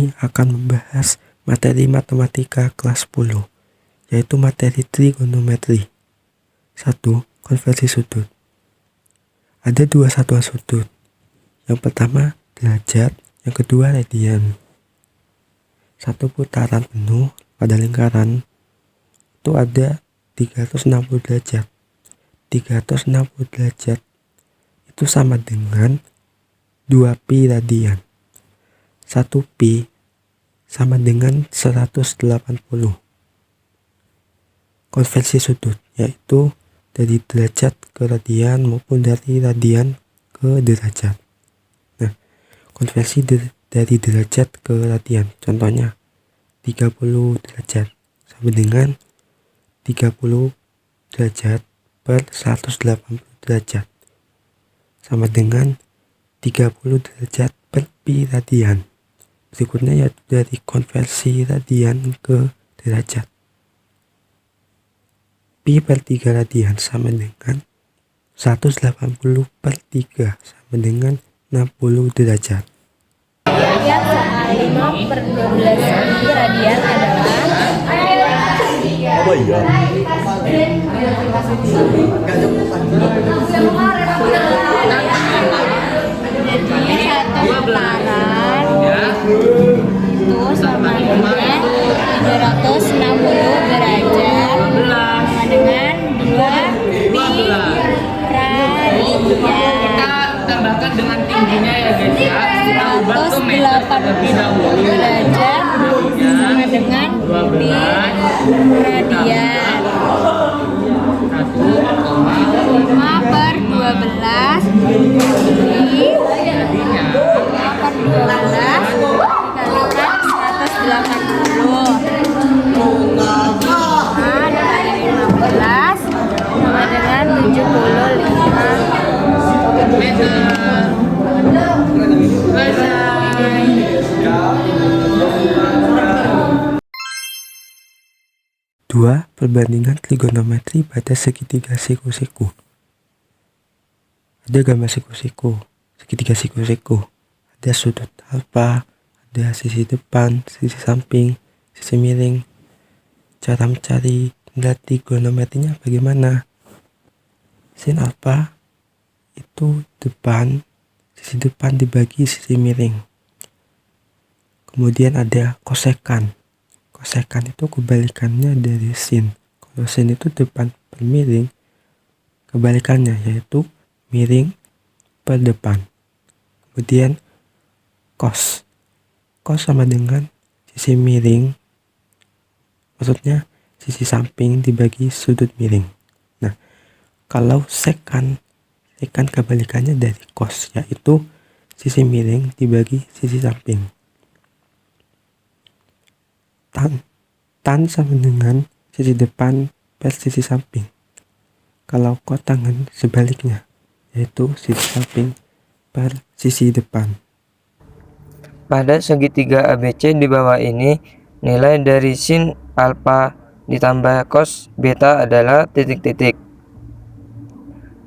ini akan membahas materi matematika kelas 10, yaitu materi trigonometri. 1. Konversi sudut. Ada dua satuan sudut. Yang pertama derajat, yang kedua radian. Satu putaran penuh pada lingkaran itu ada 360 derajat. 360 derajat itu sama dengan 2 pi radian. 1 pi sama dengan 180. Konversi sudut yaitu dari derajat ke radian maupun dari radian ke derajat. Nah, konversi dari derajat ke radian, contohnya 30 derajat sama dengan 30 derajat per 180 derajat sama dengan 30 derajat per pi radian. Berikutnya yaitu dari konversi radian ke derajat. Pi per 3 radian sama dengan 180 per 3 sama dengan 60 derajat. Yang soal 5 per 12 pi radian adalah apa iya? jadi satu putaran itu sama dengan 360 derajat sama dengan 2 pi radian. Kita tambahkan dengan tingginya ya guys ya. Kita ubah ke meter terlebih 180 dahulu. derajat sama dengan pi radian. 5 per 12 pi 5 per 12 dikalikan 180. 5 dikali 15 sama dengan 75 Meter. Selesai. Dua, perbandingan trigonometri pada segitiga siku-siku. Ada gambar siku-siku, segitiga siku-siku. Ada sudut alfa, ada sisi depan, sisi samping, sisi miring. Cara mencari nilai trigonometrinya bagaimana? Sin alfa itu depan, sisi depan dibagi sisi miring. Kemudian ada kosekan. Kosekan itu kebalikannya dari sin. Kalau sin itu depan per miring, kebalikannya yaitu miring per depan. Kemudian cos. Cos sama dengan sisi miring, maksudnya sisi samping dibagi sudut miring. Nah, kalau sekan kebalikannya dari cos, yaitu sisi miring dibagi sisi samping. Tan sama dengan sisi depan per sisi samping. Kalau kotangan sebaliknya, yaitu sisi samping per sisi depan. Pada segitiga ABC di bawah ini, nilai dari sin alfa ditambah cos beta adalah titik-titik.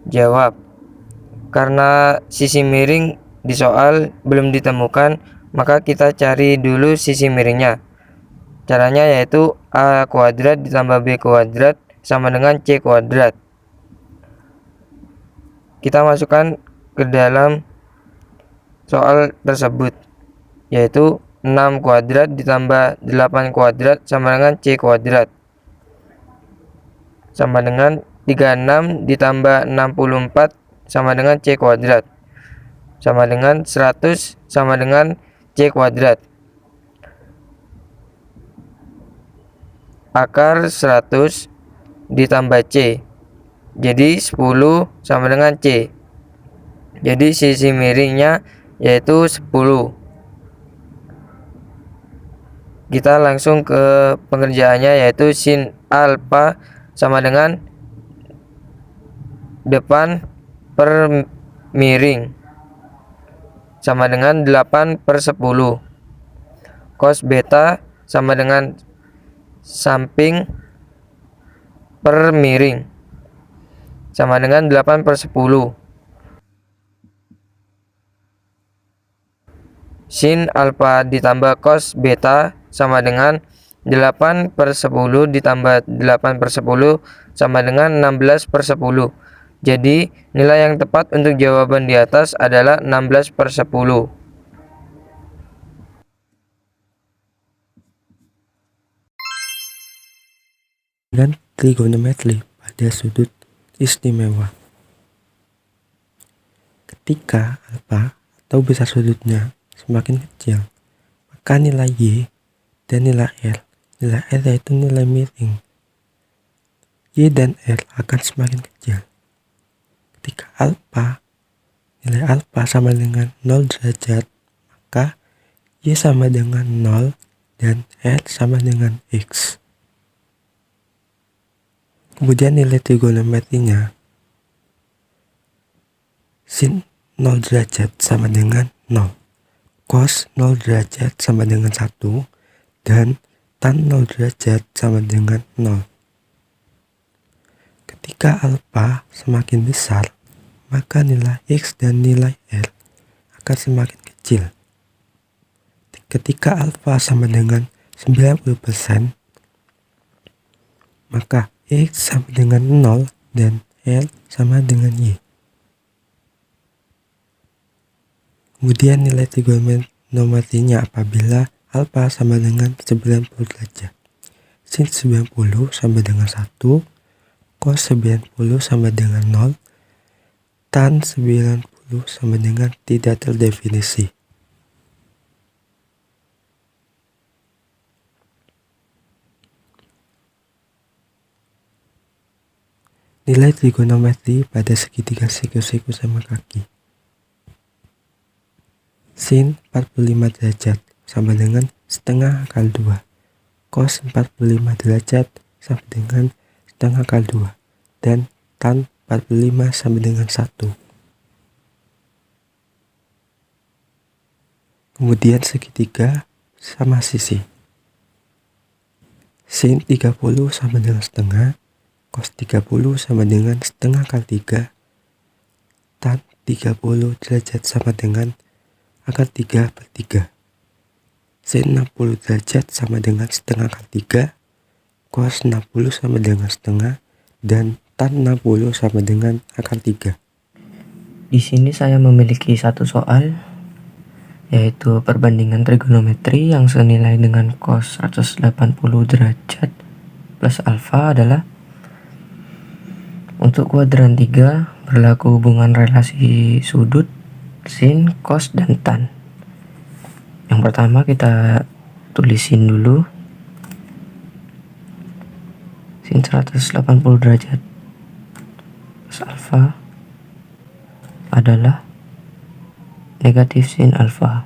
Jawab. Karena sisi miring di soal belum ditemukan, maka kita cari dulu sisi miringnya. Caranya yaitu A kuadrat ditambah B kuadrat sama dengan C kuadrat. Kita masukkan ke dalam soal tersebut, yaitu 6 kuadrat ditambah 8 kuadrat sama dengan C kuadrat. Sama dengan 36 ditambah 64 sama dengan C kuadrat. Sama dengan 100 sama dengan C kuadrat. Akar 100 ditambah C, jadi 10 sama dengan C. Jadi sisi miringnya yaitu 10. Kita langsung ke pengerjaannya, yaitu sin alfa sama dengan depan per miring sama dengan 8 per 10. Cos beta sama dengan samping per miring sama dengan 8 per 10. sin alfa ditambah cos beta sama dengan 8/10 ditambah 8/10 sama dengan 16/10. Jadi nilai yang tepat untuk jawaban di atas adalah 16/10. Dan trigonometri pada sudut istimewa. Ketika alfa atau besar sudutnya semakin kecil, maka nilai Y dan nilai R yaitu nilai miring, Y dan R akan semakin kecil. Ketika nilai alfa sama dengan 0 derajat, maka Y sama dengan 0 dan R sama dengan X. Kemudian nilai trigonometrinya, sin 0 derajat sama dengan 0, cos 0 derajat sama dengan 1, dan tan 0 derajat sama dengan 0. Ketika alfa semakin besar, maka nilai X dan nilai R akan semakin kecil. Ketika alfa sama dengan 90%, maka X sama dengan 0 dan R sama dengan Y. Kemudian nilai trigonometrinya apabila alfa sama dengan 90 derajat. Sin 90 sama dengan 1, cos 90 sama dengan 0, tan 90 sama dengan tidak terdefinisi. Nilai trigonometri pada segitiga siku-siku sama kaki. Sin 45 derajat sama dengan setengah akal 2. Cos 45 derajat sama dengan setengah akal 2. Dan tan 45 sama dengan 1. Kemudian segitiga sama sisi. Sin 30 sama dengan setengah, cos 30 sama dengan setengah akal 3, tan 30 derajat sama dengan akal 3/3. Sin 60 derajat sama dengan setengah akal 3, cos 60 sama dengan setengah, dan tan 60 sama dengan akal 3. Di sini saya memiliki satu soal, yaitu perbandingan trigonometri yang senilai dengan cos 180 derajat plus alfa adalah untuk kuadran 3 berlaku hubungan relasi sudut sin, cos, dan tan. Yang pertama kita tulisin dulu. Sin 180 derajat plus alfa adalah negatif sin alfa.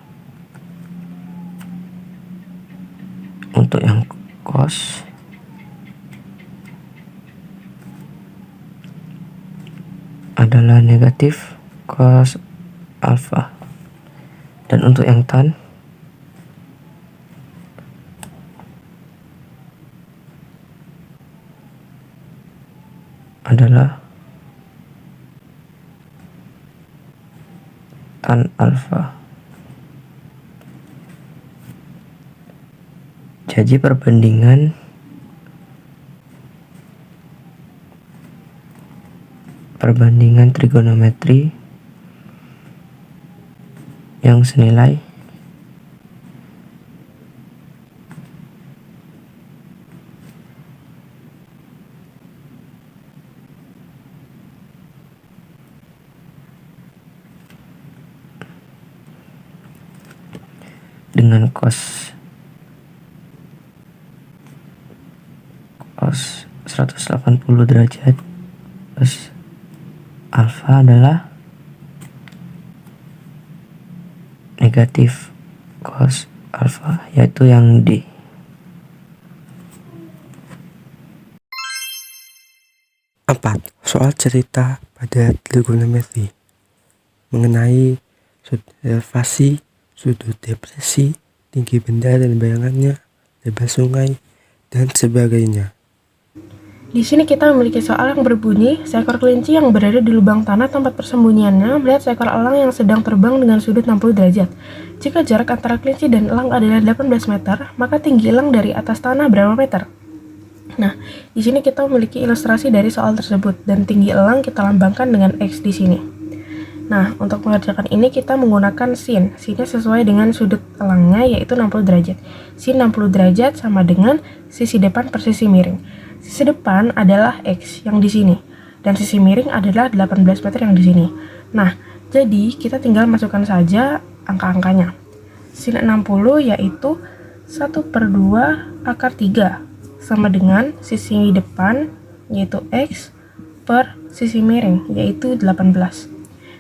Untuk yang cos adalah negatif cos alfa, dan untuk yang tan adalah tan alfa. Jadi perbandingan trigonometri yang senilai dengan cos 180 derajat plus alfa adalah negatif cos alfa, yaitu yang D. Soal cerita pada trigonometri mengenai sudut elevasi, sudut depresi, tinggi benda dan bayangannya, lebar sungai, dan sebagainya. Di sini kita memiliki soal yang berbunyi, seekor kelinci yang berada di lubang tanah tempat persembunyiannya melihat seekor elang yang sedang terbang dengan sudut 60 derajat. Jika jarak antara kelinci dan elang adalah 18 meter, maka tinggi elang dari atas tanah berapa meter? Nah, di sini kita memiliki ilustrasi dari soal tersebut, dan tinggi elang kita lambangkan dengan X di sini. Nah, untuk mengerjakan ini kita menggunakan sin. Sinnya sesuai dengan sudut elangnya, yaitu 60 derajat. Sin 60 derajat sama dengan sisi depan per sisi miring. Sisi depan adalah X yang di sini, dan sisi miring adalah 18 meter yang di sini. Nah, jadi kita tinggal masukkan saja angka-angkanya. Sin 60 yaitu 1/2 akar 3, sama dengan sisi depan yaitu X per sisi miring yaitu 18.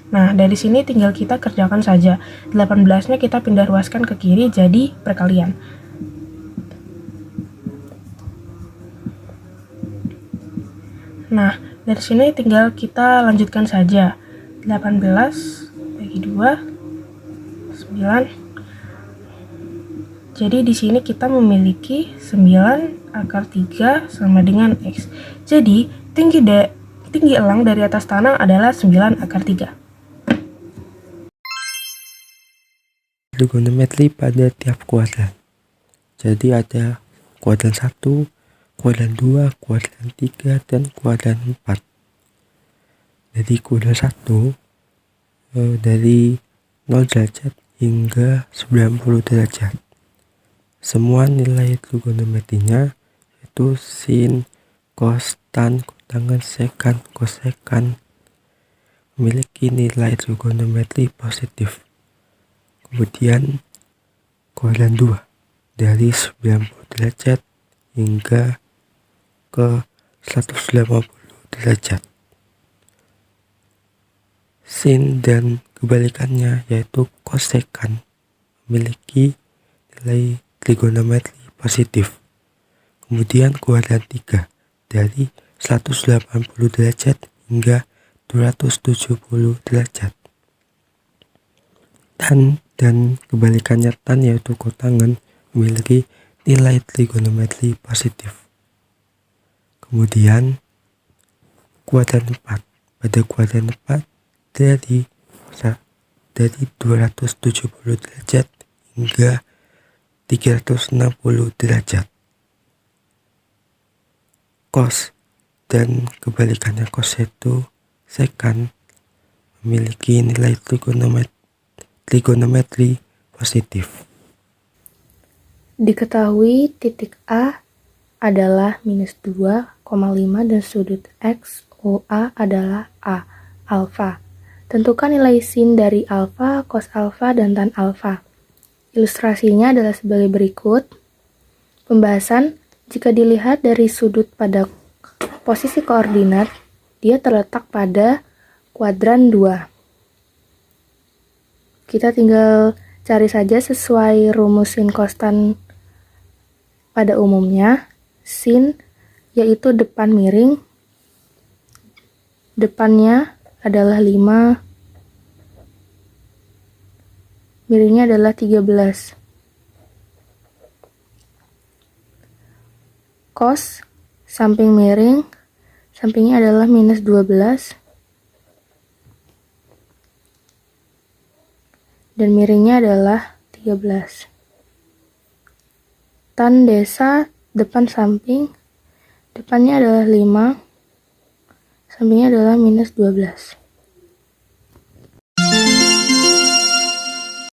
Nah, dari sini tinggal kita kerjakan saja. 18-nya kita pindah ruaskan ke kiri jadi perkalian. Nah, dari sini tinggal kita lanjutkan saja. 18 bagi 2, 9. Jadi di sini kita memiliki 9 akar 3 sama dengan X. Jadi, tinggi elang dari atas tanah adalah 9 akar 3. Trigonometri pada tiap kuadran. Jadi ada kuadran 1, kuadran 2, kuadran 3, dan kuadran 4. Jadi kuadran 1 dari 0 derajat hingga 90 derajat. Semua nilai trigonometrinya yaitu sin, cos, tan, kotangen, sekan, kosekan memiliki nilai trigonometri positif. Kemudian kuadran 2 dari 90 derajat hingga ke 180 derajat. Sin dan kebalikannya yaitu kosekan memiliki nilai trigonometri positif. Kemudian kuadran 3 dari 180 derajat hingga 270 derajat. Tan dan kebalikannya tan yaitu kotangen memiliki nilai trigonometri positif. Kemudian kuadran 4. Pada kuadran 4 dari 270 derajat hingga 360 derajat. Cos dan kebalikannya cos itu sekan memiliki nilai trigonometri positif. Diketahui titik A adalah minus 2,5 dan sudut X OA adalah A, alfa. Tentukan nilai sin dari alfa, cos alfa, dan tan alfa. Ilustrasinya adalah sebagai berikut. Pembahasan, jika dilihat dari sudut pada posisi koordinat, dia terletak pada kuadran 2. Kita tinggal cari saja sesuai rumus sin cos tan pada umumnya. Sin yaitu depan miring, depannya adalah 5, miringnya adalah 13. Cos, samping miring, sampingnya adalah minus 12. Dan miringnya adalah 13. Tan desa, depan samping, depannya adalah 5, sampingnya adalah minus 12.